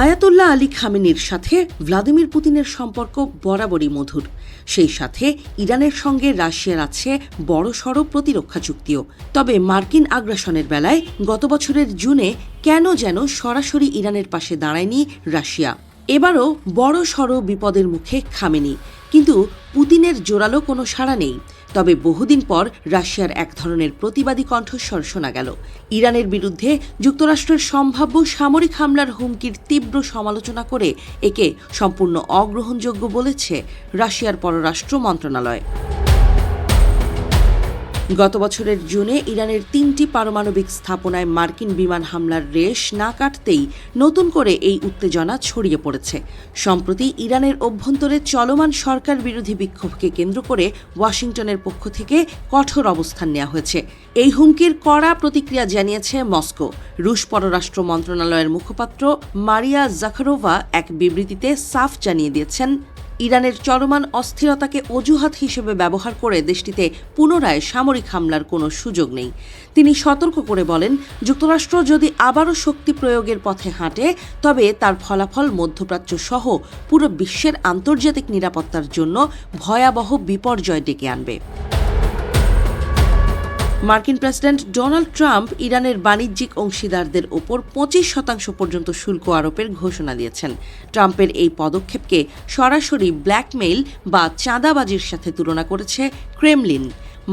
Ayatollah Ali খামেনির সাথে Vladimir পুতিনের সম্পর্ক বরাবরই মধুর। সেই সাথে ইরানের সঙ্গে রাশিয়ার আছে বড়সড় প্রতিরক্ষা চুক্তিও। তবে মার্কিন আগ্রাসনের বেলায় গত বছরের জুনে কেন যেন সরাসরি ইরানের পাশে দাঁড়ায়নি রাশিয়া। এবারও বড়সড় বিপদের মুখে খামেনি, কিন্তু পুতিনের জোরালো কোনো সাড়া নেই। তবে বহুদিন পর রাশিয়ার এক ধরনের প্রতিবাদী কণ্ঠস্বর শোনা গেল। ইরানের বিরুদ্ধে যুক্তরাষ্ট্রের সম্ভাব্য সামরিক হামলার হুমকির তীব্র সমালোচনা করে একে সম্পূর্ণ অগ্রহণযোগ্য বলেছে রাশিয়ার পররাষ্ট্র মন্ত্রণালয়। গত বছরের জুনে ইরানের 3টি পারমাণবিক স্থাপনায় মার্কিন বিমান হামলার রেশ না কাটতেই নতুন করে এই উত্তেজনা ছড়িয়ে পড়েছে। সম্প্রতি ইরানের অভ্যন্তরে চলমান সরকার বিরোধী বিক্ষোভকে কেন্দ্র করে ওয়াশিংটনের পক্ষ থেকে কঠোর অবস্থান নেওয়া হয়েছে। এই হুমকির কড়া প্রতিক্রিয়া জানিয়েছে মস্কো। রুশ পররাষ্ট্র মন্ত্রণালয়ের মুখপাত্র মারিয়া জাখারোভা এক বিবৃতিতে সাফ জানিয়ে দিয়েছেন, ইরানের চলমান অস্থিরতাকে অজুহাত হিসেবে ব্যবহার করে দেশটিতে পুনরায় সামরিক হামলার কোনো সুযোগ নেই। তিনি সতর্ক করে বলেন, যুক্তরাষ্ট্র যদি আবারও শক্তি প্রয়োগের পথে হাঁটে তবে তার ফলাফল মধ্যপ্রাচ্য সহ পুরো বিশ্বের আন্তর্জাতিক নিরাপত্তার জন্য ভয়াবহ বিপর্যয় ডেকে আনবে। মার্কিন প্রেসিডেন্ট ডোনাল্ড ট্রাম্প ইরানের বাণিজ্যিক অংশীদারদের ওপর 25% পর্যন্ত শুল্ক আরোপের ঘোষণা দিয়েছেন। ট্রাম্পের এই পদক্ষেপকে সরাসরি ব্ল্যাকমেইল বা চাঁদাবাজির সাথে তুলনা করেছে ক্রেমলিন।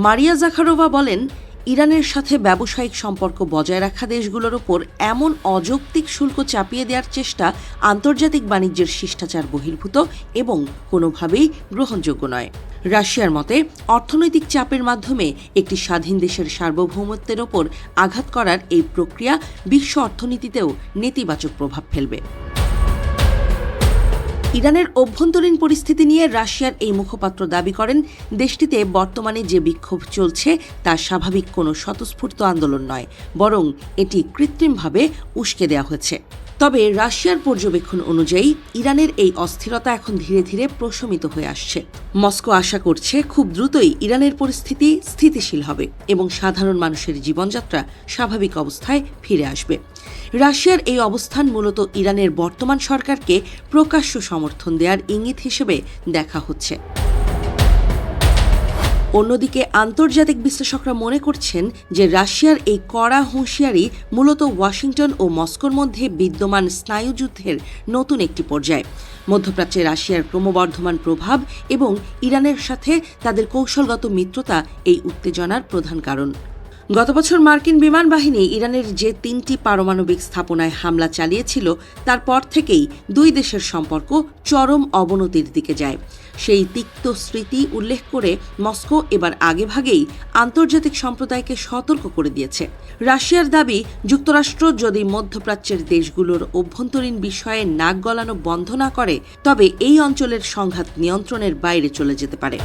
মারিয়া জাখারোভা বলেন, ইরানের সাথে ব্যবসায়িক সম্পর্ক বজায় রাখা দেশগুলোর ওপর এমন অযৌক্তিক শুল্ক চাপিয়ে দেওয়ার চেষ্টা আন্তর্জাতিক বাণিজ্যের শিষ্টাচার বহির্ভূত এবং কোনোভাবেই গ্রহণযোগ্য নয়। রাশিয়ার মতে অর্থনৈতিক চাপের মাধ্যমে একটি স্বাধীন দেশের সার্বভৌমত্বের ওপর আঘাত করার এই প্রক্রিয়া বিশ্ব অর্থনীতিতেও নেতিবাচক প্রভাব ফেলবে। ইরানের অভ্যন্তরীণ পরিস্থিতি নিয়ে রাশিয়ার এই মুখপাত্র দাবি করেন, দেশটিতে বর্তমানে যে বিক্ষোভ চলছে তা স্বাভাবিক কোনো স্বতঃস্ফূর্ত আন্দোলন নয়, বরং এটি কৃত্রিমভাবে উস্কে দেওয়া হয়েছে। তবে রাশিয়ার পর্যবেক্ষণ অনুযায়ী ইরানের এই অস্থিরতা এখন ধীরে ধীরে প্রশমিত হয়ে আসছে। মস্কো আশা করছে খুব দ্রুতই ইরানের পরিস্থিতি স্থিতিশীল হবে এবং সাধারণ মানুষের জীবনযাত্রা স্বাভাবিক অবস্থায় ফিরে আসবে। রাশিয়ার এই অবস্থান মূলত ইরানের বর্তমান সরকারকে প্রকাশ্য সমর্থন দেওয়ার ইঙ্গিত হিসেবে দেখা হচ্ছে। অন্যদিকে আন্তর্জাতিক বিশ্লেষকরা মনে করছেন যে রাশিয়ার এই কড়া হুঁশিয়ারি মূলত ওয়াশিংটন ও মস্কোর মধ্যে বিদ্যমান স্নায়ুযুদ্ধের নতুন একটি পর্যায়। মধ্যপ্রাচ্যে রাশিয়ার ক্রমবর্ধমান প্রভাব এবং ইরানের সাথে তাদের কৌশলগত মিত্রতা এই উত্তেজনার প্রধান কারণ। গত বছর মার্কিন বিমান বাহিনী ইরানের যে 3টি পারমাণবিক স্থাপনায় হামলা চালিয়েছিল তারপর থেকেই দুই দেশের সম্পর্ক চরম অবনতির দিকে যায়। সেই তিক্ত স্মৃতি উল্লেখ করে মস্কো এবার আগেভাগেই আন্তর্জাতিক সম্প্রদায়কে সতর্ক করে দিয়েছে। রাশিয়ার দাবি, যুক্তরাষ্ট্র যদি মধ্যপ্রাচ্যের দেশগুলোর অভ্যন্তরীণ বিষয়ে নাক গলানো বন্ধ না করে তবে এই অঞ্চলের সংঘাত নিয়ন্ত্রণের বাইরে চলে যেতে পারে।